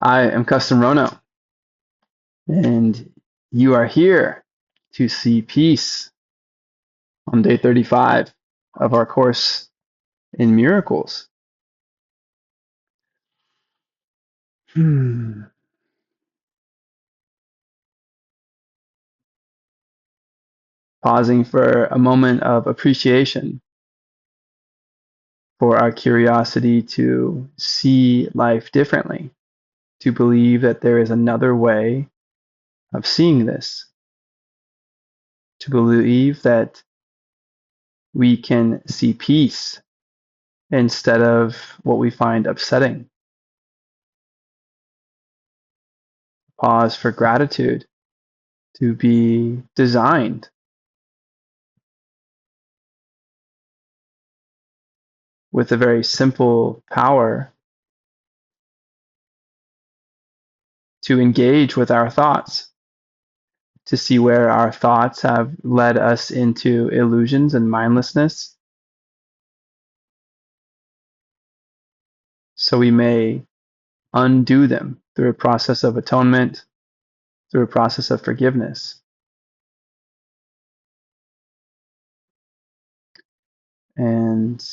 I am Kesten Rono, and you are here to see peace on day 35 of our course in miracles. Pausing for a moment of appreciation for our curiosity to see life differently, to believe that there is another way of seeing this, to believe that we can see peace instead of what we find upsetting. Pause for gratitude to be designed with a very simple power to engage with our thoughts, to see where our thoughts have led us into illusions and mindlessness, so we may undo them through a process of atonement, through a process of forgiveness, and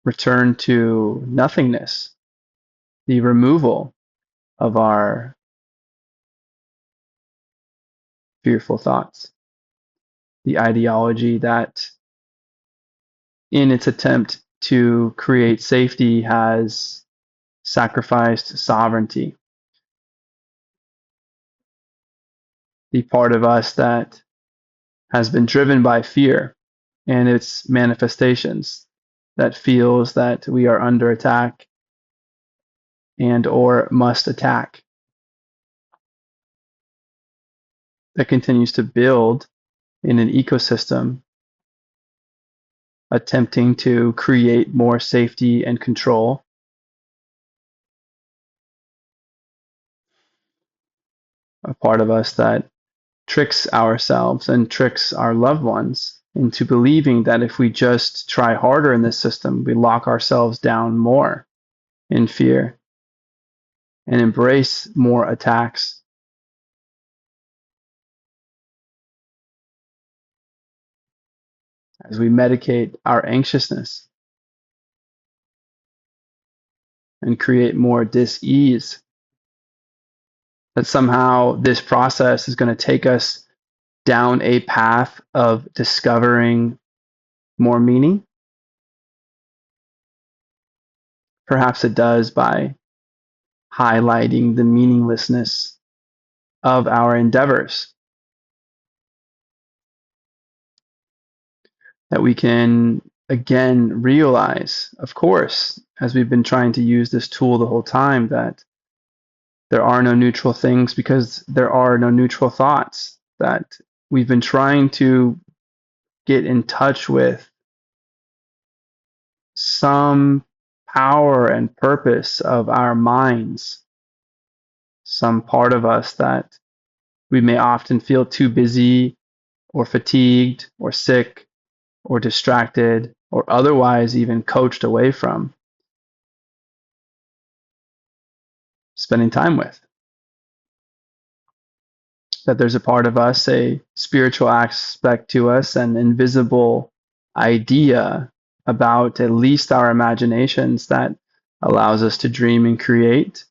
return to nothingness, the removal of our fearful thoughts, the ideology that, in its attempt to create safety, has sacrificed sovereignty. The part of us that has been driven by fear and its manifestations, that feels that we are under attack and or must attack, that continues to build in an ecosystem attempting to create more safety and control. A part of us that tricks ourselves and tricks our loved ones into believing that if we just try harder in this system, we lock ourselves down more in fear and embrace more attacks. As we medicate our anxiousness and create more dis-ease, that somehow this process is going to take us down a path of discovering more meaning. Perhaps it does by highlighting the meaninglessness of our endeavors, that we can again realize, of course, as we've been trying to use this tool the whole time, that there are no neutral things because there are no neutral thoughts, that we've been trying to get in touch with some power and purpose of our minds, some part of us that we may often feel too busy or fatigued or sick or distracted or otherwise even coached away from spending time with. That there's a part of us, a spiritual aspect to us, an invisible idea about at least our imaginations that allows us to dream and create.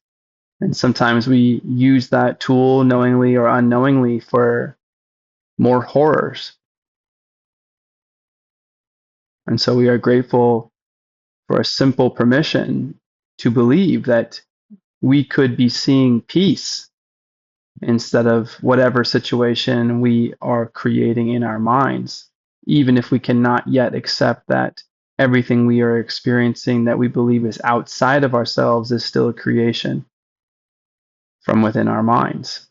And sometimes we use that tool knowingly or unknowingly for more horrors. And so we are grateful for a simple permission to believe that we could be seeing peace instead of whatever situation we are creating in our minds, even if we cannot yet accept that everything we are experiencing that we believe is outside of ourselves is still a creation from within our minds.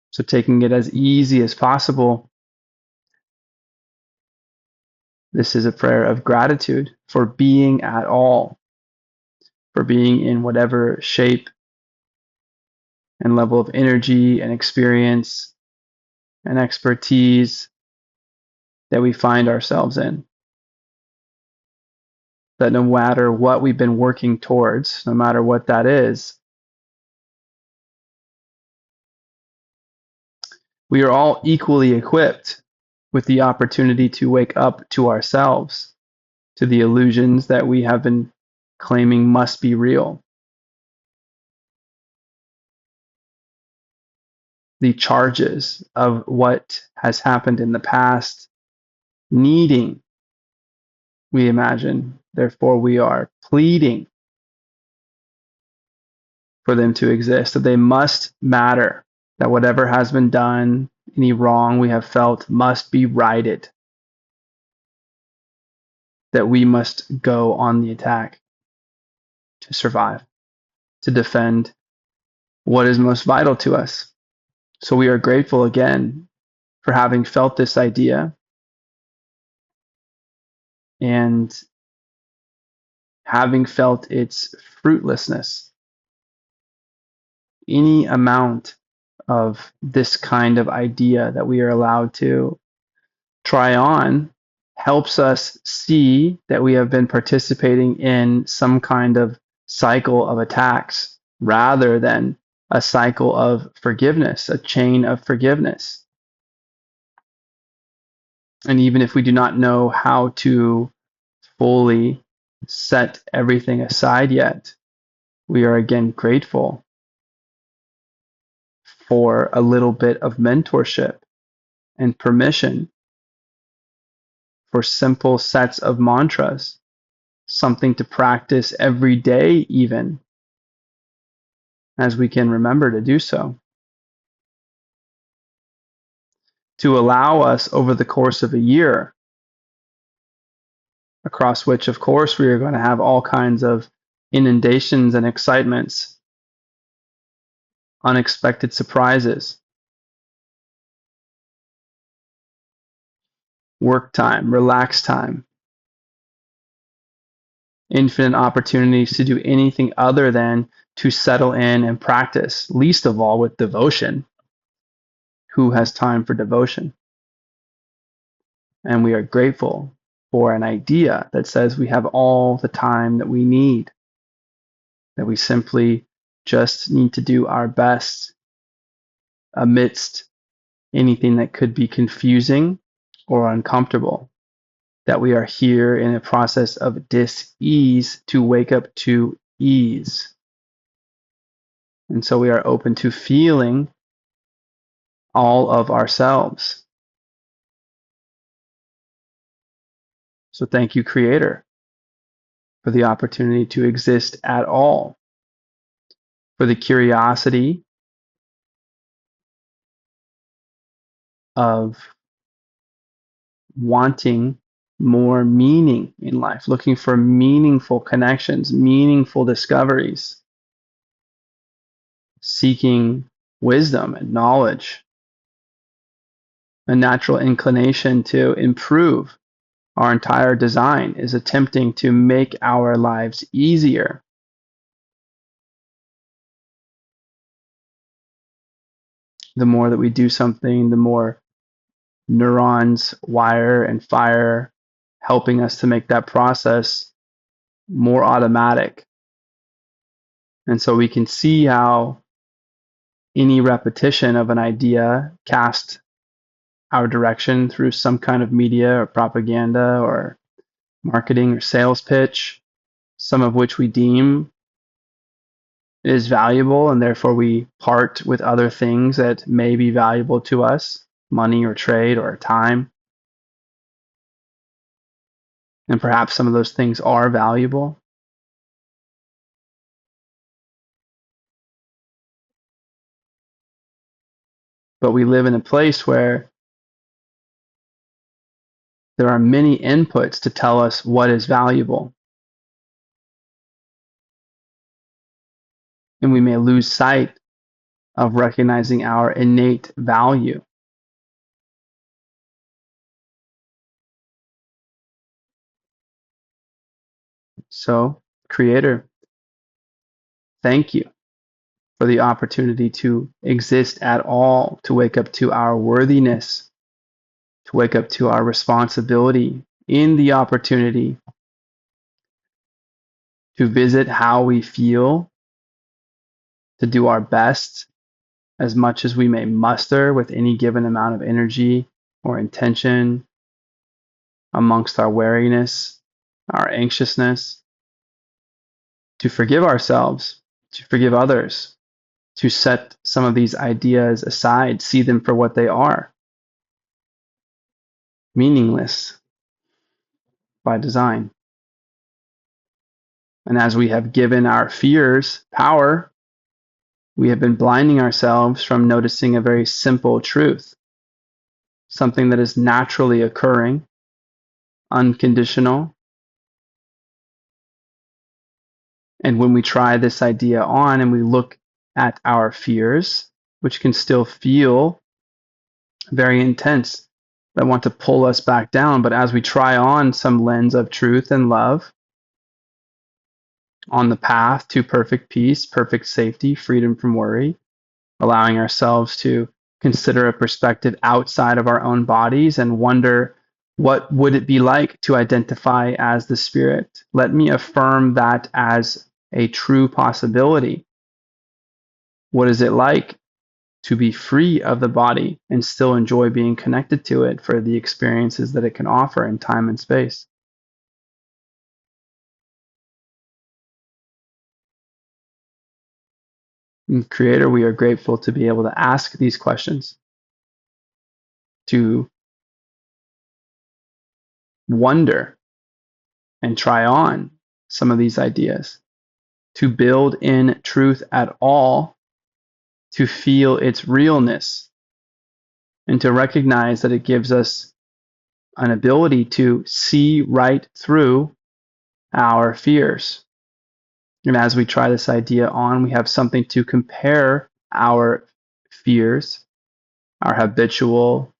So taking it as easy as possible, this is a prayer of gratitude for being at all, for being in whatever shape and level of energy and experience and expertise that we find ourselves in. that no matter what we've been working towards, no matter what that is, we are all equally equipped with the opportunity to wake up to ourselves, to the illusions that we have been claiming must be real, the charges of what has happened in the past, needing, we imagine, therefore we are pleading for them to exist, that they must matter, that whatever has been done, any wrong we have felt must be righted, that we must go on the attack to survive, to defend what is most vital to us. So we are grateful again for having felt this idea and having felt its fruitlessness. Any amount of this kind of idea that we are allowed to try on helps us see that we have been participating in some kind of cycle of attacks rather than a cycle of forgiveness, a chain of forgiveness. And even if we do not know how to fully set everything aside yet, we are again grateful for a little bit of mentorship and permission for simple sets of mantras, something to practice every day, even as we can remember to do so, to allow us over the course of a year, across which, of course, we are going to have all kinds of inundations and excitements, unexpected surprises, work time, relax time, infinite opportunities to do anything other than to settle in and practice, least of all with devotion. Who has time for devotion? And we are grateful for an idea that says we have all the time that we need, that we simply just need to do our best amidst anything that could be confusing or uncomfortable, that we are here in a process of dis-ease to wake up to ease. And so we are open to feeling all of ourselves. So thank you, Creator, for the opportunity to exist at all, for the curiosity of wanting more meaning in life, looking for meaningful connections, meaningful discoveries, seeking wisdom and knowledge, a natural inclination to improve. Our entire design is attempting to make our lives easier. The more that we do something, the more neurons wire and fire, helping us to make that process more automatic. And so we can see how any repetition of an idea cast our direction through some kind of media or propaganda or marketing or sales pitch, some of which we deem is valuable, and therefore we part with other things that may be valuable to us, money or trade or time. And perhaps some of those things are valuable. But we live in a place where there are many inputs to tell us what is valuable. And we may lose sight of recognizing our innate value. So, Creator, thank you for the opportunity to exist at all, to wake up to our worthiness, to wake up to our responsibility in the opportunity to visit how we feel, to do our best as much as we may muster with any given amount of energy or intention amongst our wariness, our anxiousness, to forgive ourselves, to forgive others, to set some of these ideas aside, see them for what they are, meaningless by design. And as we have given our fears power, we have been blinding ourselves from noticing a very simple truth, something that is naturally occurring, unconditional. And when we try this idea on and we look at our fears, which can still feel very intense, that want to pull us back down, but as we try on some lens of truth and love on the path to perfect peace, perfect safety, freedom from worry, allowing ourselves to consider a perspective outside of our own bodies and wonder, what would it be like to identify as the spirit? Let me affirm that as a true possibility. What is it like to be free of the body and still enjoy being connected to it for the experiences that it can offer in time and space? And Creator, we are grateful to be able to ask these questions, to wonder and try on some of these ideas, to build in truth at all, to feel its realness, and to recognize that it gives us an ability to see right through our fears. And as we try this idea on, we have something to compare our fears, our habitual,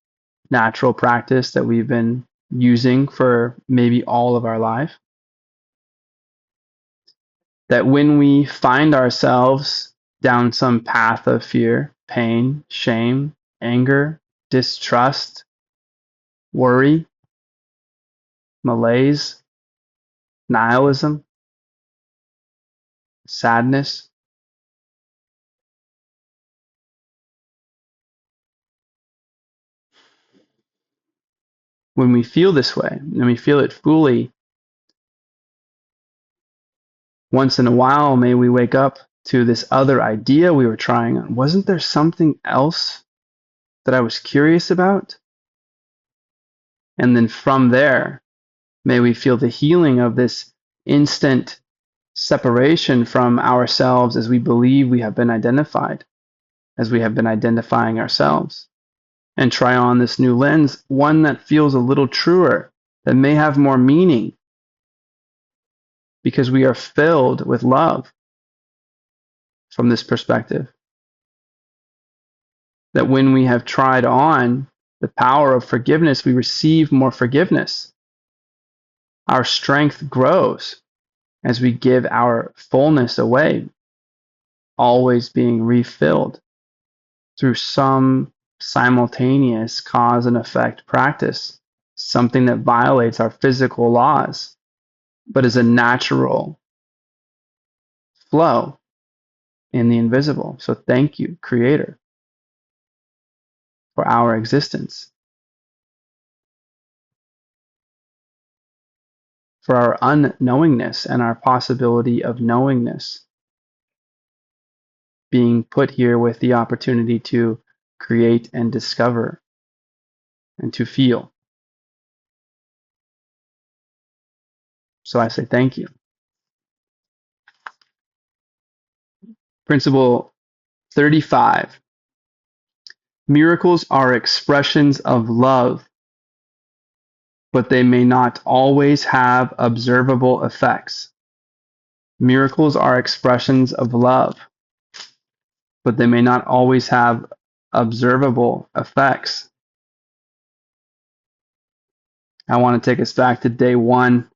natural practice that we've been using for maybe all of our life. That when we find ourselves down some path of fear, pain, shame, anger, distrust, worry, malaise, nihilism, sadness, when we feel this way and we feel it fully, once in a while, may we wake up to this other idea we were trying on. Wasn't there something else that I was curious about? And then from there, may we feel the healing of this instant separation from ourselves as we believe we have been identified, as we have been identifying ourselves. And try on this new lens, one that feels a little truer, that may have more meaning, because we are filled with love from this perspective. That when we have tried on the power of forgiveness, we receive more forgiveness. Our strength grows as we give our fullness away, always being refilled through some simultaneous cause and effect practice, something that violates our physical laws, but is a natural flow in the invisible. So thank you, Creator, for our existence, for our unknowingness and our possibility of knowingness, being put here with the opportunity to create and discover and to feel. So I say thank you. Principle 35. Miracles are expressions of love, but they may not always have observable effects. Miracles are expressions of love, but they may not always have observable effects. I want to take us back to day one.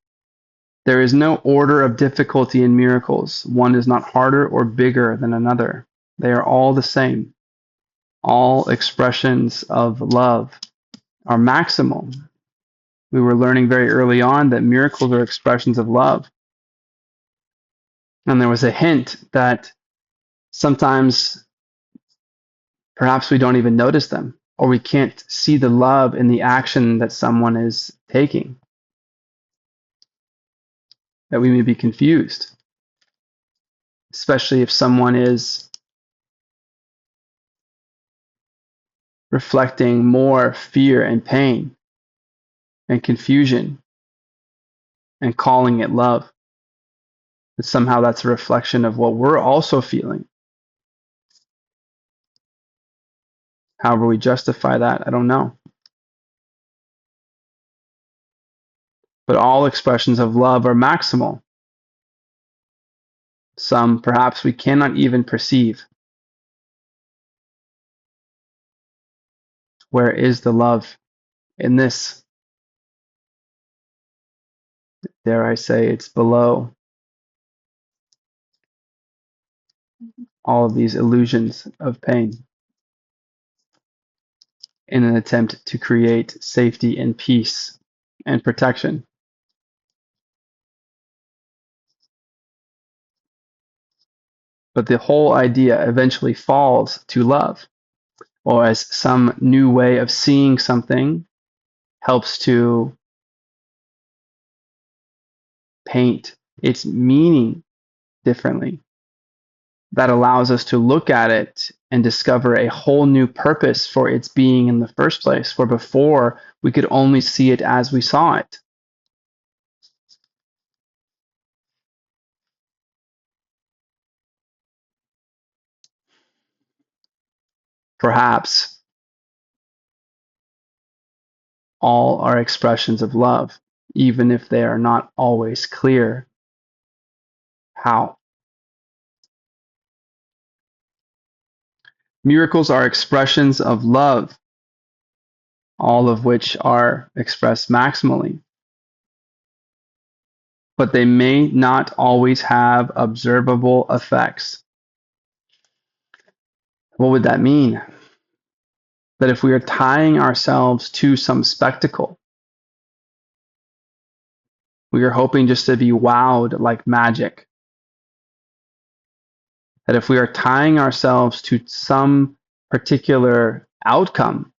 There is no order of difficulty in miracles. One is not harder or bigger than another. They are all the same. All expressions of love are maximal. We were learning very early on that miracles are expressions of love. And there was a hint that sometimes perhaps we don't even notice them, or we can't see the love in the action that someone is taking, that we may be confused, especially if someone is reflecting more fear and pain and confusion and calling it love. That somehow that's a reflection of what we're also feeling. However we justify that, I don't know. But all expressions of love are maximal. Some perhaps we cannot even perceive. Where is the love in this? Dare I say it's below all of these illusions of pain in an attempt to create safety and peace and protection. But the whole idea eventually falls to love, or as some new way of seeing something helps to paint its meaning differently. That allows us to look at it and discover a whole new purpose for its being in the first place, where before we could only see it as we saw it. Perhaps all are expressions of love, even if they are not always clear how. Miracles are expressions of love, all of which are expressed maximally, but they may not always have observable effects. What would that mean? That if we are tying ourselves to some spectacle, we are hoping just to be wowed like magic. That if we are tying ourselves to some particular outcome,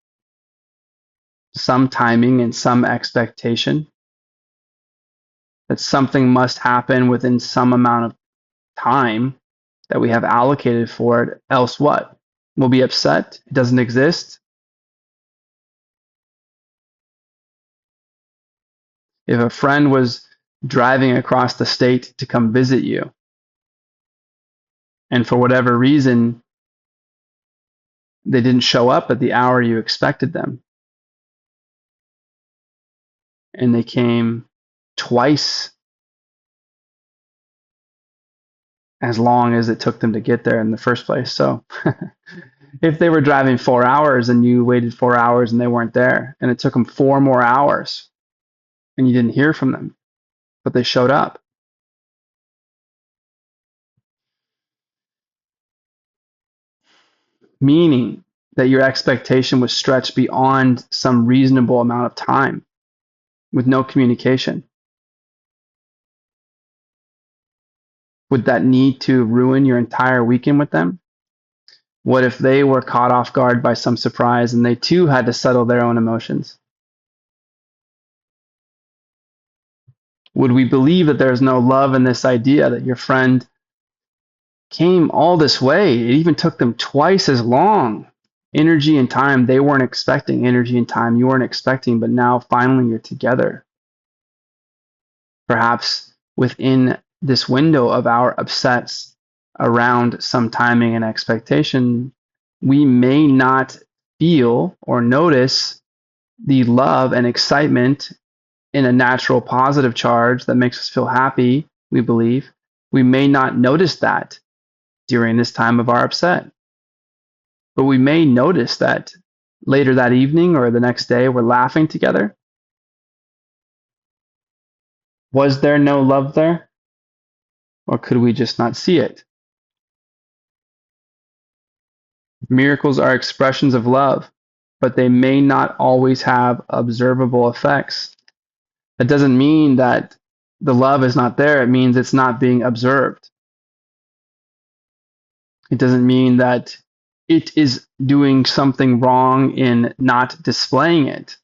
some timing and some expectation, that something must happen within some amount of time that we have allocated for it, else what? We'll be upset. It doesn't exist. If a friend was driving across the state to come visit you, and for whatever reason, they didn't show up at the hour you expected them, and they came twice as long as it took them to get there in the first place. So if they were driving 4 hours and you waited 4 hours and they weren't there, and it took them 4 more hours and you didn't hear from them, but they showed up, meaning that your expectation was stretched beyond some reasonable amount of time with no communication. Would that need to ruin your entire weekend with them? What if they were caught off guard by some surprise and they too had to settle their own emotions? Would we believe that there's no love in this idea that your friend came all this way? It even took them twice as long. Energy and time they weren't expecting, energy and time you weren't expecting, but now finally you're together. Perhaps within this window of our upsets around some timing and expectation, we may not feel or notice the love and excitement in a natural positive charge that makes us feel happy, we believe. We may not notice that during this time of our upset. But we may notice that later that evening or the next day we're laughing together. Was there no love there? Or could we just not see it? Miracles are expressions of love, but they may not always have observable effects. That doesn't mean that the love is not there. It means it's not being observed. It doesn't mean that it is doing something wrong in not displaying it.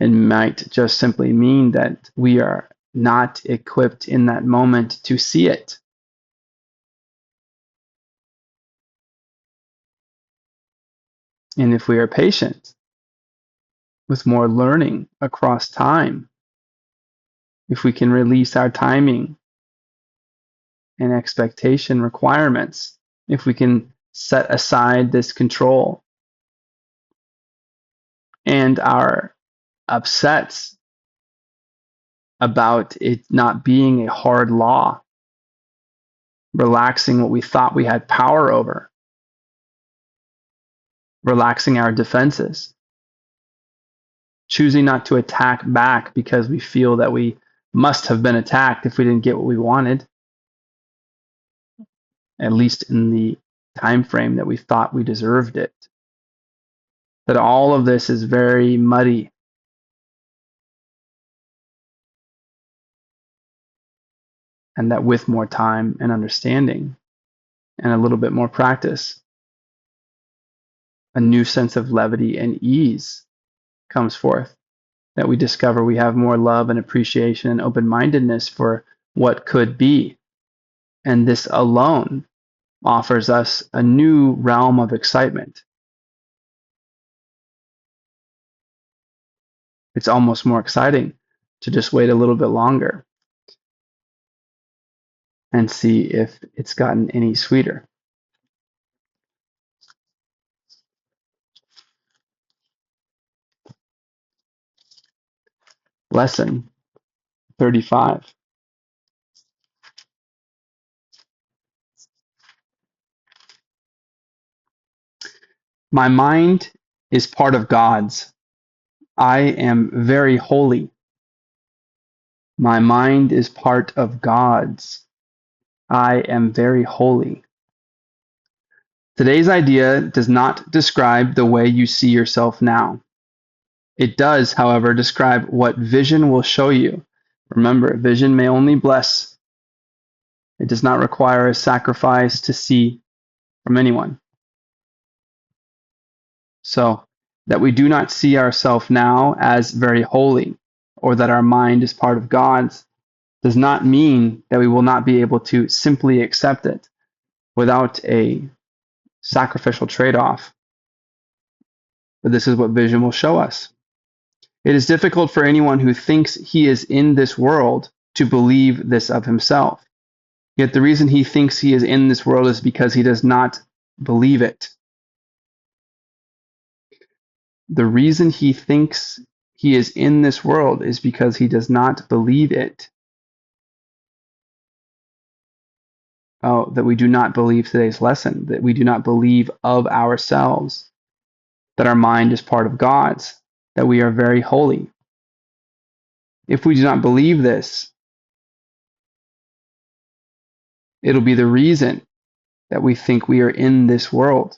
It might just simply mean that we are not equipped in that moment to see it. And if we are patient with more learning across time, if we can release our timing and expectation requirements, if we can set aside this control and our upsets about it not being a hard law, relaxing what we thought we had power over, relaxing our defenses, choosing not to attack back because we feel that we must have been attacked if we didn't get what we wanted, at least in the time frame that we thought we deserved it. That all of this is very muddy, and that with more time and understanding and a little bit more practice, a new sense of levity and ease comes forth, that we discover we have more love and appreciation and open-mindedness for what could be. And this alone offers us a new realm of excitement. It's almost more exciting to just wait a little bit longer and see if it's gotten any sweeter. Lesson 35. My mind is part of God's. I am very holy. My mind is part of God's. I am very holy. Today's idea does not describe the way you see yourself now. It does, however, describe what vision will show you. Remember, vision may only bless. It does not require a sacrifice to see from anyone. So, that we do not see ourselves now as very holy, or that our mind is part of God's, does not mean that we will not be able to simply accept it without a sacrificial trade-off. But this is what vision will show us. It is difficult for anyone who thinks he is in this world to believe this of himself. Yet the reason he thinks he is in this world is because he does not believe it. The reason he thinks he is in this world is because he does not believe it. Oh, that we do not believe today's lesson, that we do not believe of ourselves, that our mind is part of God's, that we are very holy. If we do not believe this, it'll be the reason that we think we are in this world.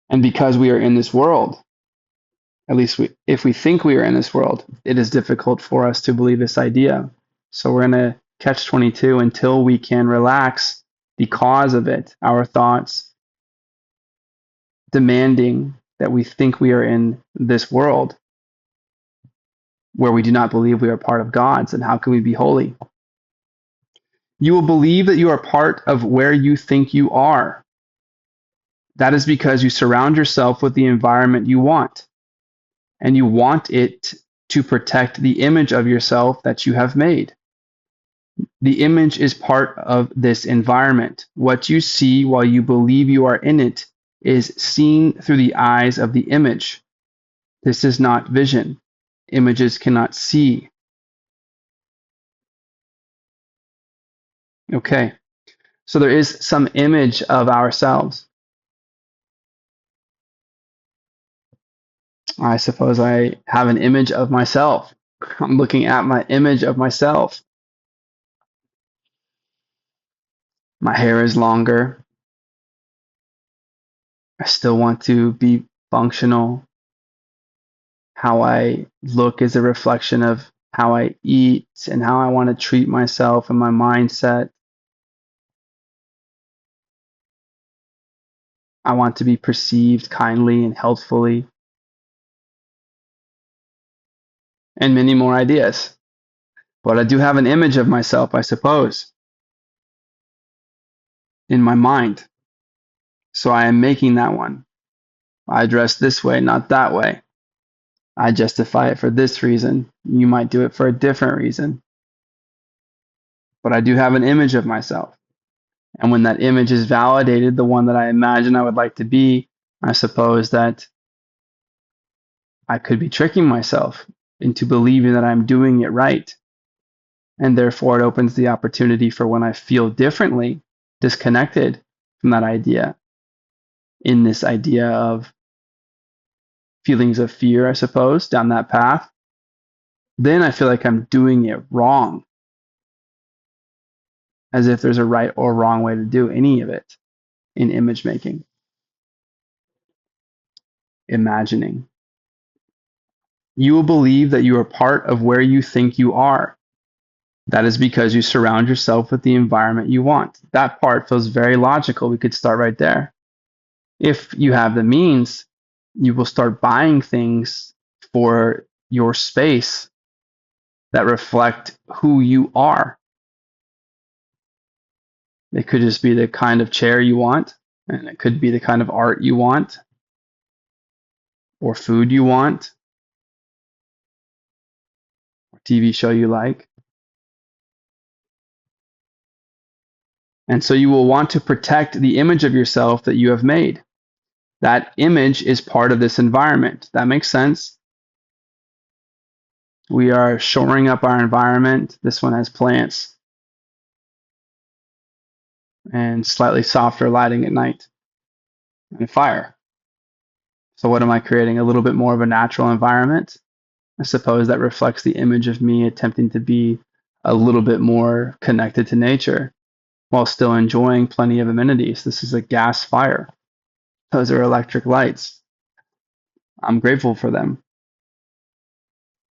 And because we are in this world, at least if we think we are in this world, it is difficult for us to believe this idea. So we're in a catch-22 until we can relax the cause of it, our thoughts, demanding that we think we are in this world where we do not believe we are part of God's, and how can we be holy? You will believe that you are part of where you think you are. That is because you surround yourself with the environment you want, and you want it to protect the image of yourself that you have made. The image is part of this environment. What you see while you believe you are in it is seen through the eyes of the image. This is not vision. Images cannot see. Okay, so there is some image of ourselves. I suppose I have an image of myself. I'm looking at my image of myself. My hair is longer. I still want to be functional. How I look is a reflection of how I eat, and how I want to treat myself and my mindset. I want to be perceived kindly and healthfully, and many more ideas. But I do have an image of myself, I suppose, in my mind. So I am making that one. I dress this way, not that way. I justify it for this reason. You might do it for a different reason. But I do have an image of myself. And when that image is validated, the one that I imagine I would like to be, I suppose that I could be tricking myself into believing that I'm doing it right. And therefore, it opens the opportunity for when I feel differently, disconnected from that idea, in this idea of feelings of fear, I suppose, down that path, then I feel like I'm doing it wrong, as if there's a right or wrong way to do any of it in image making, imagining. You will believe that you are part of where you think you are. That is because you surround yourself with the environment you want. That part feels very logical. We could start right there. If you have the means, you will start buying things for your space that reflect who you are. It could just be the kind of chair you want, and it could be the kind of art you want, or food you want, or TV show you like. And so you will want to protect the image of yourself that you have made. That image is part of this environment. That makes sense. We are shoring up our environment. This one has plants and slightly softer lighting at night and fire. So what am I creating? A little bit more of a natural environment. I suppose that reflects the image of me attempting to be a little bit more connected to nature while still enjoying plenty of amenities. This is a gas fire. Those are electric lights. I'm grateful for them.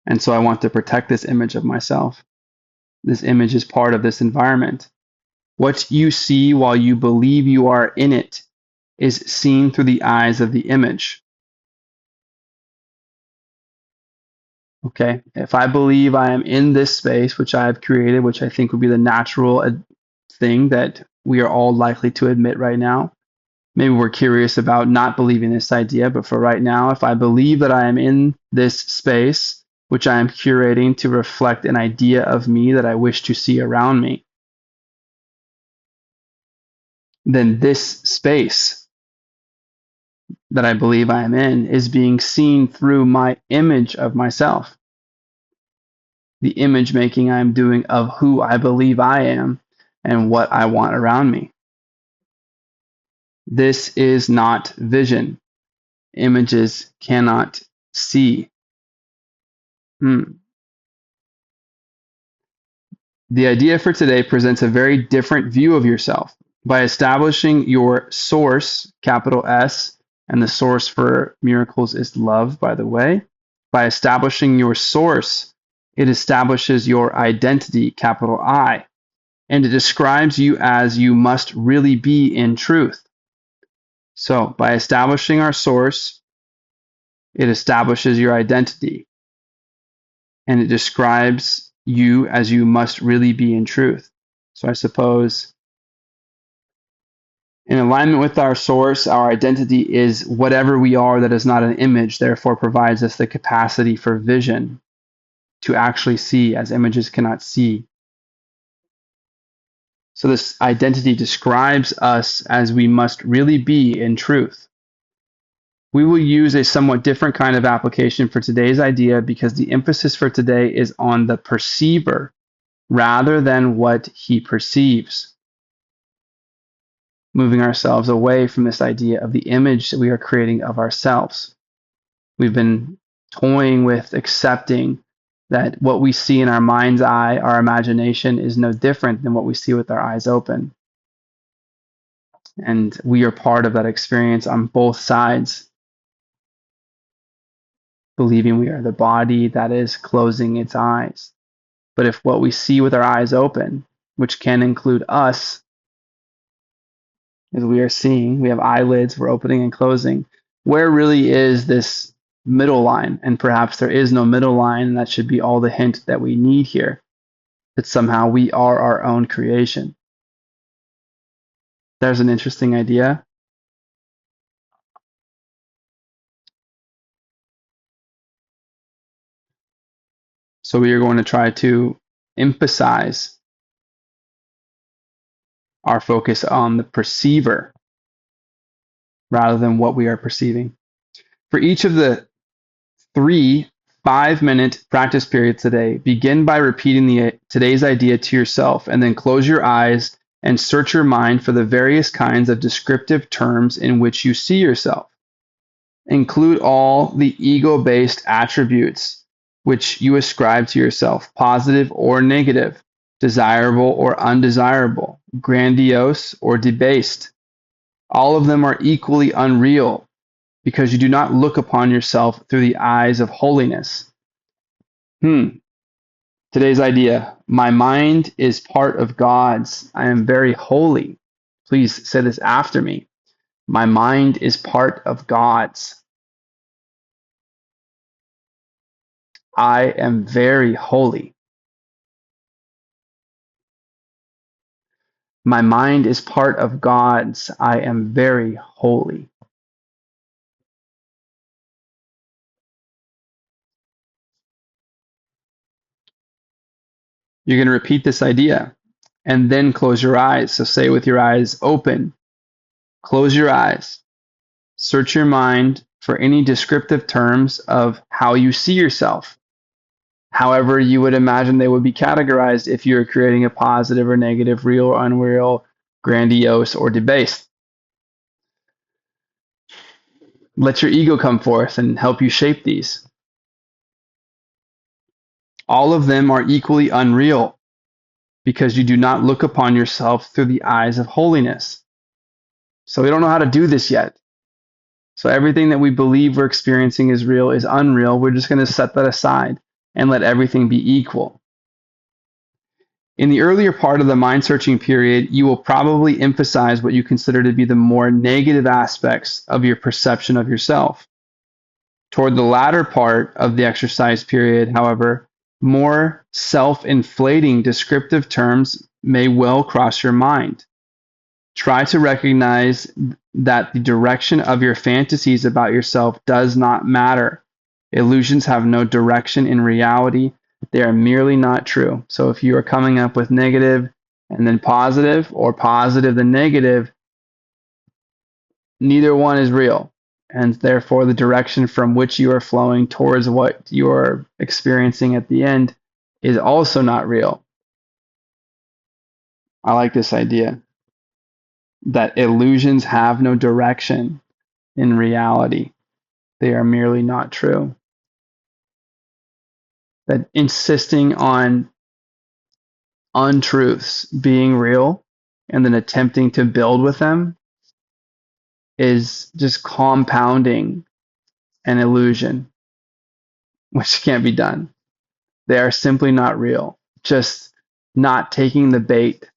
And so I want to protect this image of myself. This image is part of this environment. What you see while you believe you are in it is seen through the eyes of the image. Okay, if I believe I am in this space, which I have created, which I think would be the natural thing that we are all likely to admit right now. Maybe we're curious about not believing this idea, but for right now, if I believe that I am in this space, which I am curating to reflect an idea of me that I wish to see around me, then this space that I believe I am in is being seen through my image of myself, the image making I am doing of who I believe I am and what I want around me. This is not vision. Images cannot see. The idea for today presents a very different view of yourself. By establishing your source, capital S, and the source for miracles is love, by the way. By establishing your source, it establishes your identity, capital I, and it describes you as you must really be in truth. So, by establishing our source, it establishes your identity, and it describes you as you must really be in truth. So I suppose in alignment with our source, our identity is whatever we are that is not an image, therefore provides us the capacity for vision to actually see as images cannot see. So this identity describes us as we must really be in truth. We will use a somewhat different kind of application for today's idea because the emphasis for today is on the perceiver rather than what he perceives. Moving ourselves away from this idea of the image that we are creating of ourselves. We've been toying with accepting that what we see in our mind's eye, our imagination, is no different than what we see with our eyes open. And we are part of that experience on both sides. believing we are the body that is closing its eyes. But if what we see with our eyes open, which can include us, as we are seeing, we have eyelids, we're opening and closing, where really is this middle line? And perhaps there is no middle line, and that should be all the hint that we need here, that somehow we are our own creation. There's an interesting idea. So we are going to try to emphasize our focus on the perceiver rather than what we are perceiving. For each of the 3 5-minute practice periods today, begin by repeating today's idea to yourself, and then close your eyes and search your mind for the various kinds of descriptive terms in which you see yourself. Include all the ego-based attributes which you ascribe to yourself, positive or negative, desirable or undesirable, grandiose or debased. All of them are equally unreal because you do not look upon yourself through the eyes of holiness. Today's idea: my mind is part of God's. I am very holy. Please say this after me. My mind is part of God's. I am very holy. My mind is part of God's. I am very holy. You're going to repeat this idea and then close your eyes. So say it with your eyes open. Close your eyes. Search your mind for any descriptive terms of how you see yourself. However you would imagine they would be categorized if you were creating a positive or negative, real or unreal, grandiose or debased. Let your ego come forth and help you shape these. All of them are equally unreal because you do not look upon yourself through the eyes of holiness. So we don't know how to do this yet. So everything that we believe we're experiencing is real is unreal. We're just going to set that aside and let everything be equal. In the earlier part of the mind searching period, you will probably emphasize what you consider to be the more negative aspects of your perception of yourself. Toward the latter part of the exercise period, however, more self-inflating descriptive terms may well cross your mind. Try to recognize that the direction of your fantasies about yourself does not matter. Illusions have no direction in reality. They are merely not true. So if you are coming up with negative and then positive, or positive then negative, neither one is real. And therefore, the direction from which you are flowing towards what you are experiencing at the end is also not real. I like this idea that illusions have no direction in reality. They are merely not true. That insisting on untruths being real and then attempting to build with them is just compounding an illusion, which can't be done. They are simply not real. Just not taking the bait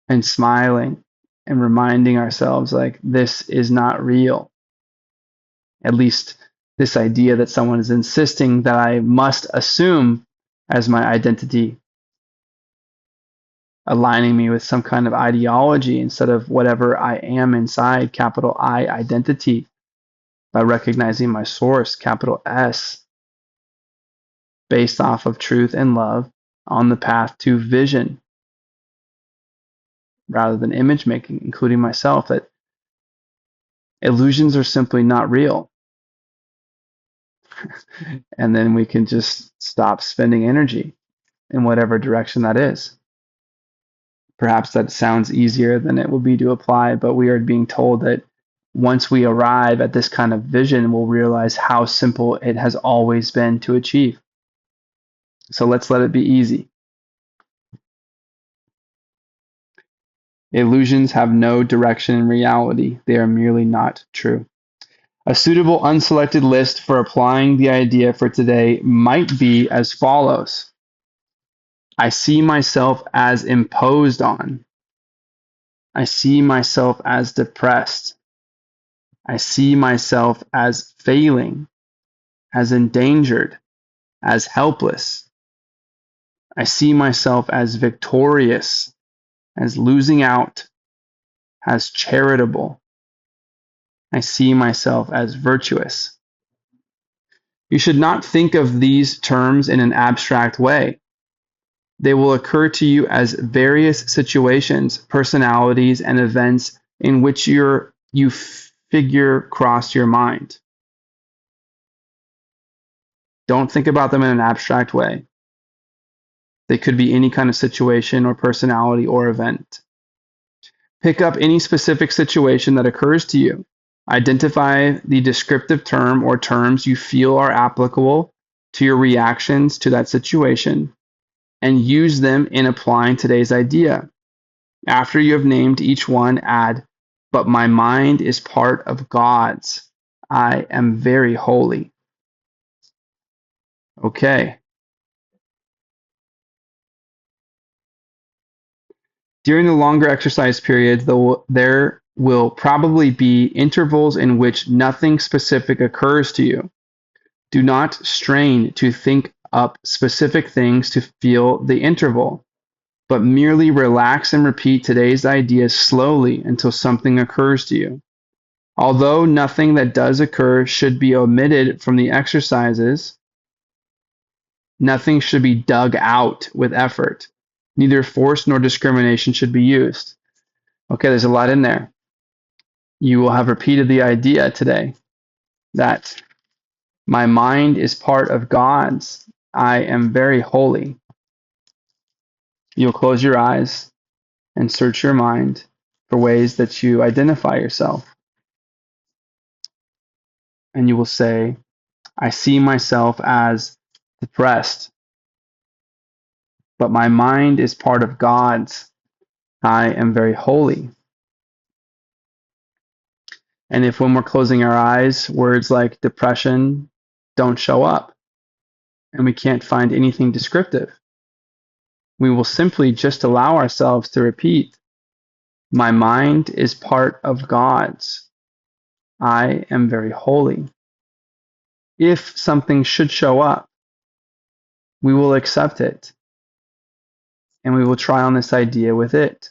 and smiling and reminding ourselves, like, this is not real. At least this idea that someone is insisting that I must assume as my identity, aligning me with some kind of ideology instead of whatever I am inside, capital I, identity, by recognizing my source, capital S, based off of truth and love on the path to vision rather than image making, including myself, that illusions are simply not real. And then we can just stop spending energy in whatever direction that is. Perhaps that sounds easier than it will be to apply, but we are being told that once we arrive at this kind of vision, we'll realize how simple it has always been to achieve. So let's let it be easy. Illusions have no direction in reality. They are merely not true. A suitable unselected list for applying the idea for today might be as follows. I see myself as imposed on. I see myself as depressed. I see myself as failing, as endangered, as helpless. I see myself as victorious, as losing out, as charitable. I see myself as virtuous. You should not think of these terms in an abstract way. They will occur to you as various situations, personalities, and events in which you figure cross your mind. Don't think about them in an abstract way. They could be any kind of situation or personality or event. Pick up any specific situation that occurs to you. Identify the descriptive term or terms you feel are applicable to your reactions to that situation and use them in applying today's idea. After you have named each one, add, but my mind is part of God's. I am very holy. Okay. During the longer exercise periods, there will probably be intervals in which nothing specific occurs to you. Do not strain to think up specific things to feel the interval, but merely relax and repeat today's ideas slowly until something occurs to you. Although nothing that does occur should be omitted from the exercises, nothing should be dug out with effort. Neither force nor discrimination should be used. Okay, there's a lot in there. You will have repeated the idea today that my mind is part of God's. I am very holy. You'll close your eyes and search your mind for ways that you identify yourself. And you will say, I see myself as depressed, but my mind is part of God's. I am very holy. And if when we're closing our eyes, words like depression don't show up and we can't find anything descriptive, we will simply just allow ourselves to repeat, my mind is part of God's. I am very holy. If something should show up, we will accept it and we will try on this idea with it.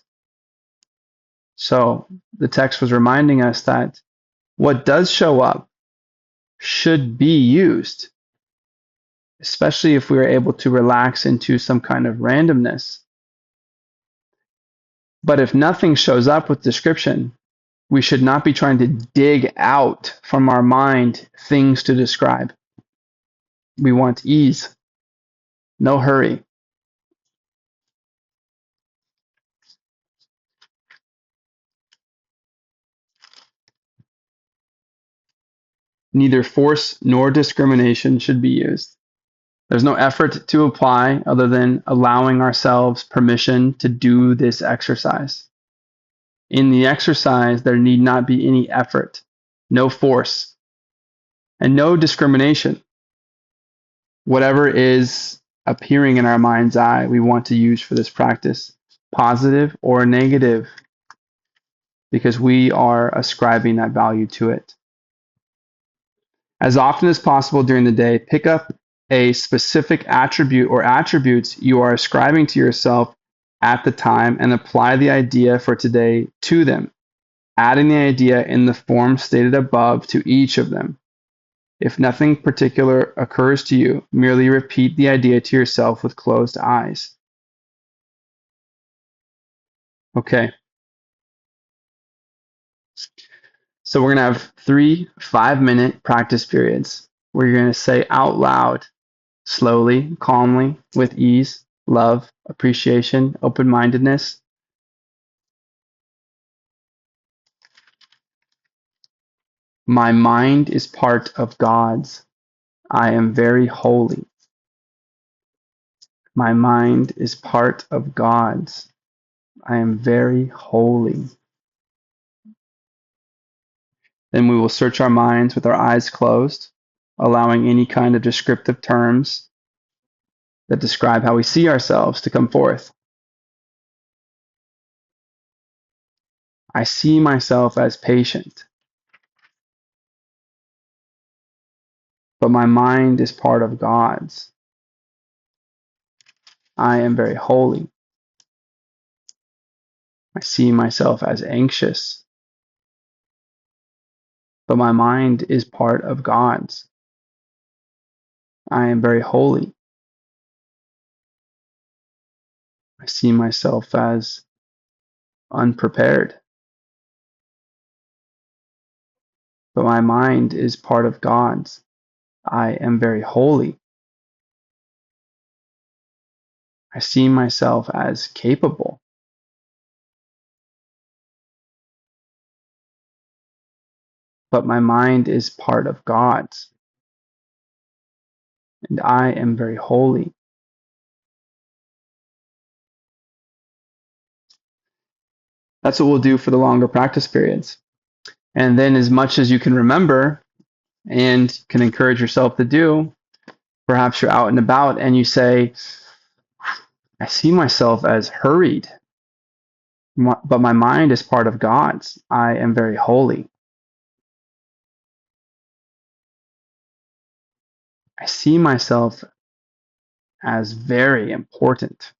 So the text was reminding us that what does show up should be used, especially if we are able to relax into some kind of randomness. But if nothing shows up with description, we should not be trying to dig out from our mind things to describe. We want ease, no hurry. Neither force nor discrimination should be used. There's no effort to apply other than allowing ourselves permission to do this exercise. In the exercise, there need not be any effort, no force, and no discrimination. Whatever is appearing in our mind's eye, we want to use for this practice, positive or negative, because we are ascribing that value to it. As often as possible during the day, pick up a specific attribute or attributes you are ascribing to yourself at the time and apply the idea for today to them, adding the idea in the form stated above to each of them. If nothing particular occurs to you, merely repeat the idea to yourself with closed eyes. Okay. So we're going to have 3 5-minute practice periods where you're going to say out loud, slowly, calmly, with ease, love, appreciation, open-mindedness. My mind is part of God's. I am very holy. My mind is part of God's. I am very holy. Then we will search our minds with our eyes closed, allowing any kind of descriptive terms that describe how we see ourselves to come forth. I see myself as patient, but my mind is part of God's. I am very holy. I see myself as anxious, but my mind is part of God's. I am very holy. I see myself as unprepared, but my mind is part of God's. I am very holy. I see myself as capable, but my mind is part of God's, and I am very holy. That's what we'll do for the longer practice periods. And then, as much as you can remember and can encourage yourself to do, perhaps you're out and about and you say, I see myself as hurried, but my mind is part of God's. I am very holy. I see myself as very important,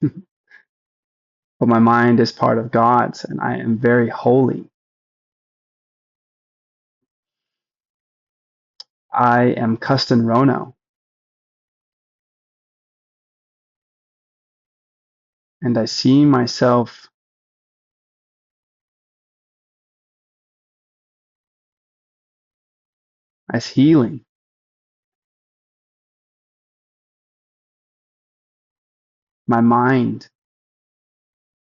but my mind is part of God's, and I am very holy. I am Kesten Rono, and I see myself as healing. My mind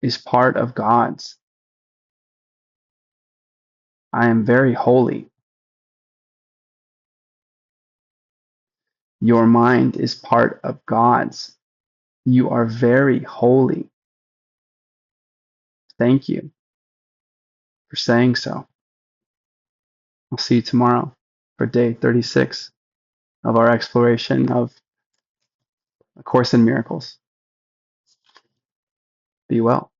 is part of God's. I am very holy. Your mind is part of God's. You are very holy. Thank you for saying so. I'll see you tomorrow for day 36 of our exploration of A Course in Miracles. Be well.